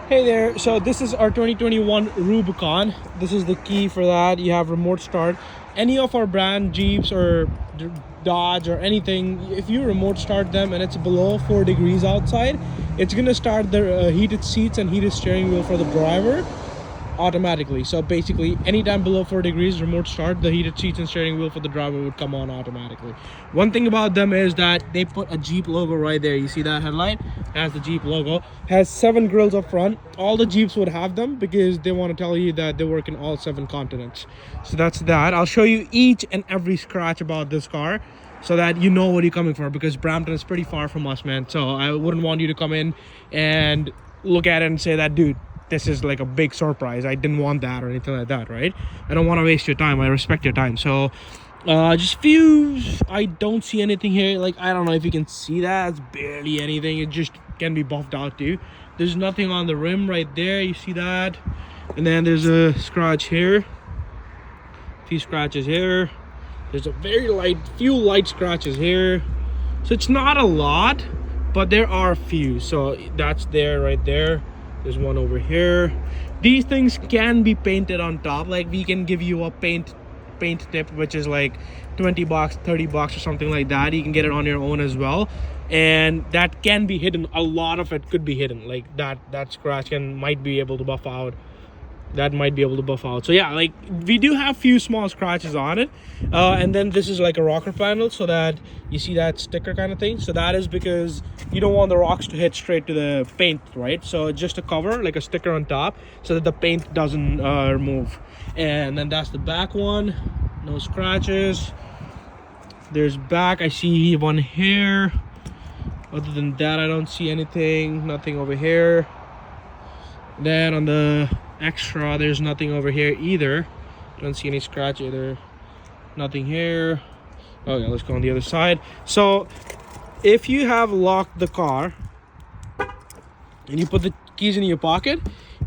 Hey there, so this is our 2021 Rubicon. This is the key for that. You have remote start. Any of our brand Jeeps or Dodge or anything, if you remote start them and it's below 4 degrees outside, it's gonna start the heated seats and heated steering wheel for the driver automatically. So basically anytime below 4 degrees, remote start, the heated seats and steering wheel for the driver would come on automatically. One thing about them is that they put a Jeep logo right there. You see that headlight has the Jeep logo, has 7 grills up front. All the Jeeps would have them because they want to tell you that they work in all 7 continents. So that's that. I'll show you each and every scratch about this car so that you know what you're coming for, because Brampton is pretty far from us, man. So I wouldn't want you to come in and look at it and say that, dude, this is like a big surprise, I didn't want that or anything like that, right? I don't want to waste your time. I respect your time. So just views, I don't see anything here. Like, I don't know if you can see that. It's barely anything. It just can be buffed out too. There's nothing on the rim right there. You see that? And then there's a scratch here, a few scratches here. There's a few light scratches here. So it's not a lot, but there are a few. So that's there, right there. There's one over here. These things can be painted on top. Like, we can give you a paint tip, which is like 20 bucks, 30 bucks or something like that. You can get it on your own as well, and that can be hidden. A lot of it could be hidden. Like that scratch might be able to buff out. That might be able to buff out. So yeah, like, we do have few small scratches on it, and then this is like a rocker panel, so that you see that sticker kind of thing. So that is because you don't want the rocks to hit straight to the paint, right? So just a cover, like a sticker on top, so that the paint doesn't remove. And then that's the back one. No scratches. There's back, I see one here. Other than that, I don't see anything. Nothing over here. Then on the extra, there's nothing over here either. Don't see any scratch either. Nothing here. Okay, let's go on the other side. So if you have locked the car and you put the keys in your pocket,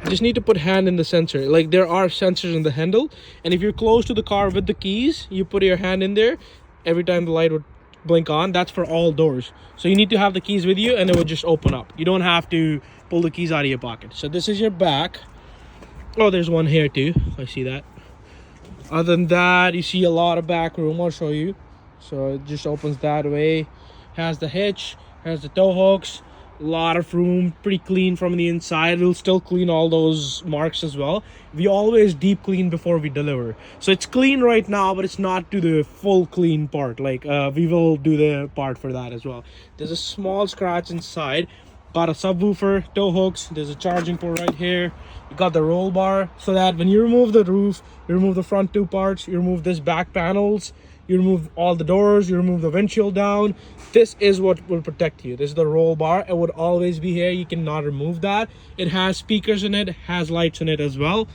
you just need to put hand in the sensor. Like, there are sensors in the handle, and if you're close to the car with the keys, you put your hand in there. Every time the light would blink on, that's for all doors. So you need to have the keys with you and it would just open up. You don't have to pull the keys out of your pocket. So this is your back. Oh, there's one here too. I see that. Other than that, you see a lot of back room. I'll show you. So it just opens that way. Has the hitch, has the tow hooks, a lot of room, pretty clean from the inside. We'll still clean all those marks as well. We always deep clean before we deliver. So it's clean right now, but it's not to the full clean part. Like, we will do the part for that as well. There's a small scratch inside. Got a subwoofer, tow hooks, there's a charging port right here. You got the roll bar, so that when you remove the roof, you remove the front 2 parts, you remove this back panels, you remove all the doors, you remove the windshield down. This is what will protect you. This is the roll bar. It would always be here. You cannot remove that. It has speakers in it, has lights in it as well.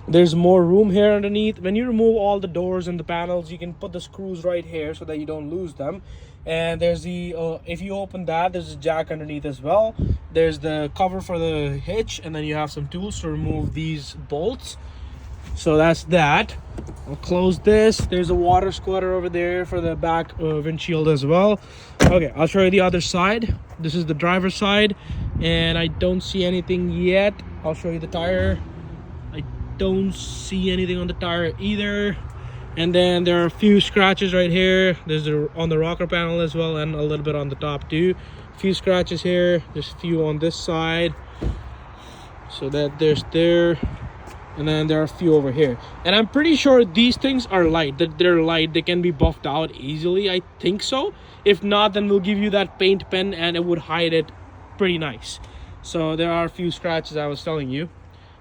There's more room here underneath. When you remove all the doors and the panels, you can put the screws right here so that you don't lose them. And there's the if you open that, there's a jack underneath as well. There's the cover for the hitch, and then you have some tools to remove these bolts. So that's that. I'll close this. There's a water squirter over there for the back windshield as well. Okay, I'll show you the other side. This is the driver's side, and I don't see anything yet. I'll show you the tire. I don't see anything on the tire either. And then there are a few scratches right here. There's on the rocker panel as well, and a little bit on the top too. A few scratches here. There's a few on this side. So that there's there. And then there are a few over here. And I'm pretty sure these things are light. That they're light. They can be buffed out easily. I think so. If not, then we'll give you that paint pen and it would hide it pretty nice. So there are a few scratches I was telling you.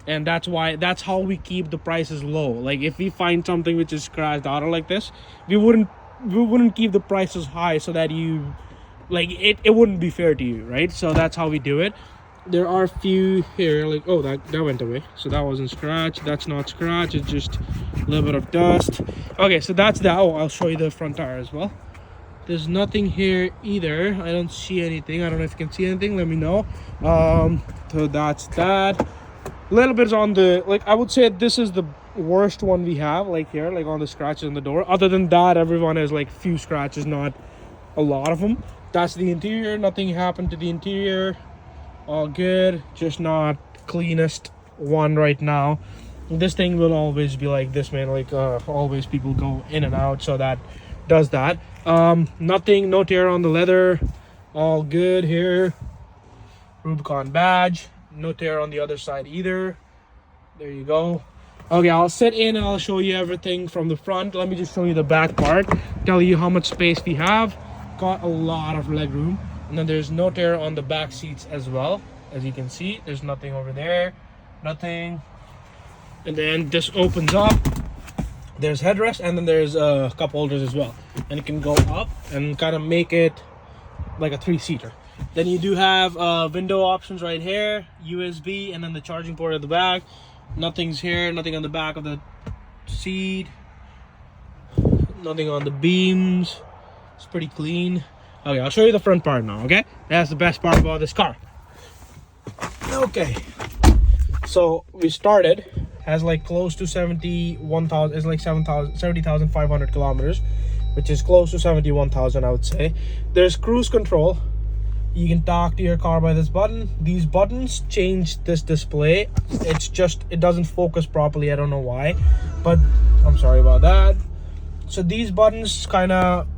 And that's how we keep the prices low. Like, if we find something which is scratched out or like this, we wouldn't keep the prices high, so that you, like, it wouldn't be fair to you, right? So that's how we do it. There are a few here, like, oh, that went away. So that wasn't scratch. That's not scratch. It's just a little bit of dust. Okay, so that's that. Oh, I'll show you the front tire as well. There's nothing here either. I don't see anything. I don't know if you can see anything. Let me know. So that's that. Little bit on the, like, I would say this is the worst one we have, like here, like on the scratches on the door. Other than that, everyone has like few scratches, not a lot of them. That's the interior. Nothing happened to the interior. all good, just not cleanest one right now. This thing will always be like this, man. Like always people go in and out, so that does that. Nothing, no tear on the leather, all good here. Rubicon badge, no tear on the other side either. There you go. Okay, I'll sit in and I'll show you everything from the front. Let me just show you the back part, tell you how much space we have. Got a lot of leg room, and then there's no tear on the back seats as well. As you can see, there's nothing over there, nothing. And then this opens up, there's headrest, and then there's cup holders as well, and it can go up and kind of make it like a 3-seater. Then you do have window options right here, USB, and then the charging port at the back. Nothing's here, nothing on the back of the seat, nothing on the beams. It's pretty clean. Okay, I'll show you the front part now. Okay, that's the best part about this car. Okay, so we started, has like close to 71,000, it's like 70,500 kilometers, which is close to 71,000, I would say. There's cruise control. You can talk to your car by this button. These buttons change this display. It's just, it doesn't focus properly. I don't know why, but I'm sorry about that. So these buttons kind of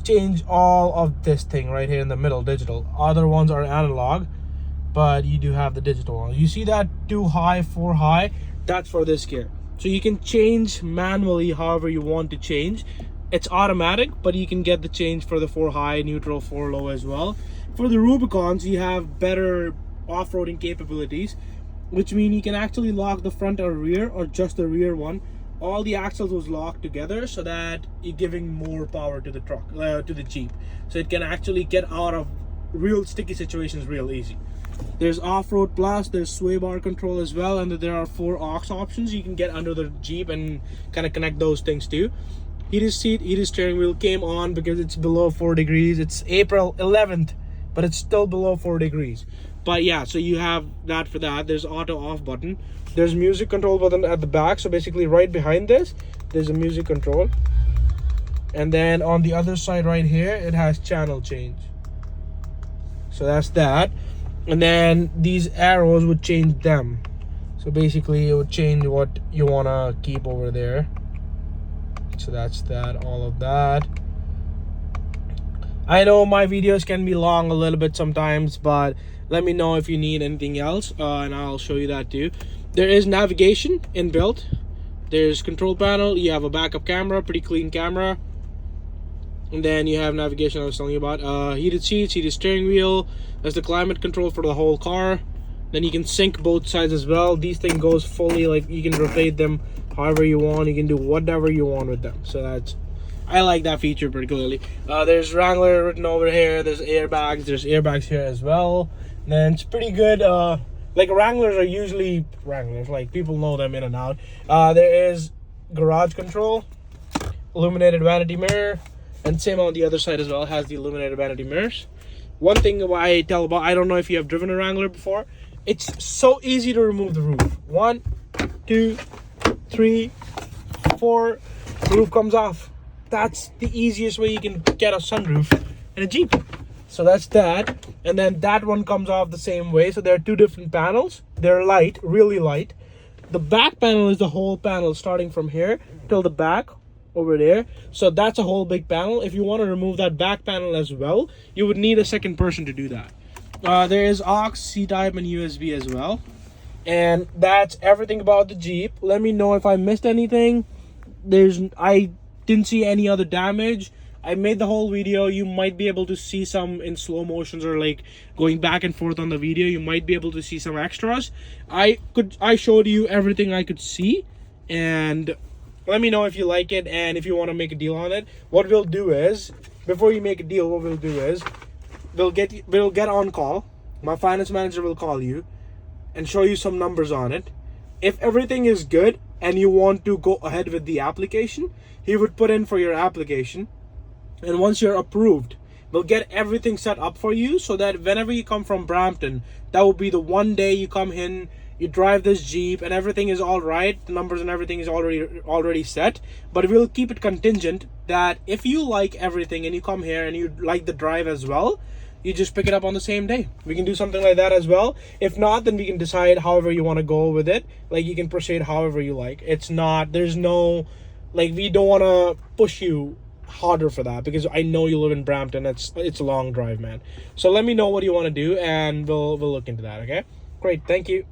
change all of this thing right here in the middle, digital. Other ones are analog, but you do have the digital one. You see that 2 high, 4 high? That's for this gear. So you can change manually however you want to change. It's automatic, but you can get the change for the 4 high, neutral, 4 low as well. For the Rubicons, you have better off-roading capabilities, which means you can actually lock the front or rear, or just the rear one. All the axles was locked together so that you're giving more power to the truck, to the Jeep. So it can actually get out of real sticky situations real easy. There's off-road plus, there's sway bar control as well, and there are 4 aux options you can get under the Jeep and kind of connect those things too. Heated seat, heated steering wheel came on because it's below 4 degrees. It's April 11th. But it's still below 4 degrees. But yeah, so you have that for that. There's auto off button. There's music control button at the back. So basically right behind this, there's a music control. And then on the other side right here, it has channel change. So that's that. And then these arrows would change them. So basically it would change what you want to keep over there. So that's that, all of that. I know my videos can be long a little bit sometimes, but let me know if you need anything else, and I'll show you that too. There is navigation inbuilt. There's control panel. You have a backup camera, pretty clean camera. And then you have navigation I was telling you about. Heated seats, heated steering wheel. There's the climate control for the whole car. Then you can sync both sides as well. These thing goes fully, like you can rotate them however you want. You can do whatever you want with them. So that's, I like that feature particularly. There's Wrangler written over here. There's airbags. There's airbags here as well. And then it's pretty good. Like Wranglers are usually Wranglers. Like people know them in and out. There is garage control, illuminated vanity mirror, and same on the other side as well. It has the illuminated vanity mirrors. One thing I tell about, I don't know if you have driven a Wrangler before. It's so easy to remove the roof. 1, 2, 3, 4. The roof comes off. That's the easiest way you can get a sunroof in a Jeep. So that's that. And then that one comes off the same way. So there are 2 different panels. They're light, really light. The back panel is the whole panel starting from here till the back over there. So that's a whole big panel. If you want to remove that back panel as well, you would need a second person to do that. There is aux, C-type, and USB as well. And that's everything about the Jeep. Let me know if I missed anything. I didn't see any other damage. I made the whole video. You might be able to see some in slow motions or like going back and forth on the video. You might be able to see some extras. I showed you everything I could see, and let me know if you like it and if you want to make a deal on it. What we'll do is, before you make a deal, what we'll do is we'll get on call. My finance manager will call you and show you some numbers on it. If everything is good and you want to go ahead with the application, he would put in for your application. And once you're approved, we'll get everything set up for you so that whenever you come from Brampton, that will be the one day you come in, you drive this Jeep and everything is all right. The numbers and everything is already set. But we'll keep it contingent that if you like everything and you come here and you like the drive as well, you just pick it up on the same day. We can do something like that as well. If not, then we can decide however you want to go with it. Like, you can proceed however you like. It's not, there's no, like, we don't want to push you harder for that, because I know you live in Brampton. It's a long drive, man. So let me know what you want to do, and we'll look into that. Okay, great, thank you.